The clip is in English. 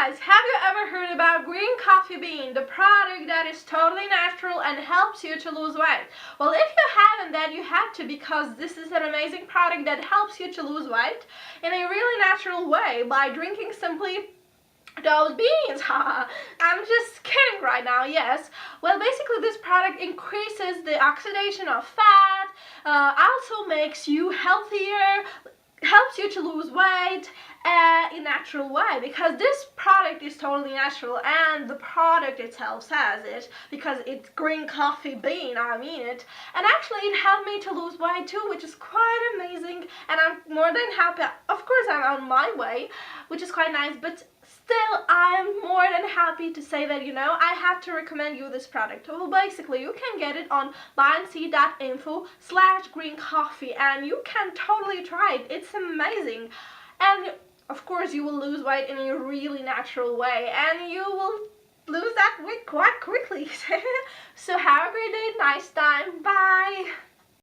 guys, have you ever heard about green coffee bean, the product that is totally natural and helps you to lose weight? Well, if you haven't, then you have to, because this is an amazing product that helps you to lose weight in a really natural way by drinking simply those beans. I'm just kidding right now, yes. Well, basically this product increases the oxidation of fat, also makes you healthier, helps you to lose weight in a natural way, because this product is totally natural and the product itself says it, because it's green coffee bean, I mean it. And actually it helped me to lose weight too, which is quite amazing, and I'm more than happy. Of course I'm on my way, which is quite nice, but still I'm more than happy to say that, I have to recommend you this product. Well, basically you can get it on buyandsee.info/greencoffee and you can totally try it. It's amazing. And of course you will lose weight in a really natural way, and you will lose that weight quite quickly. So have a great day, nice time, bye.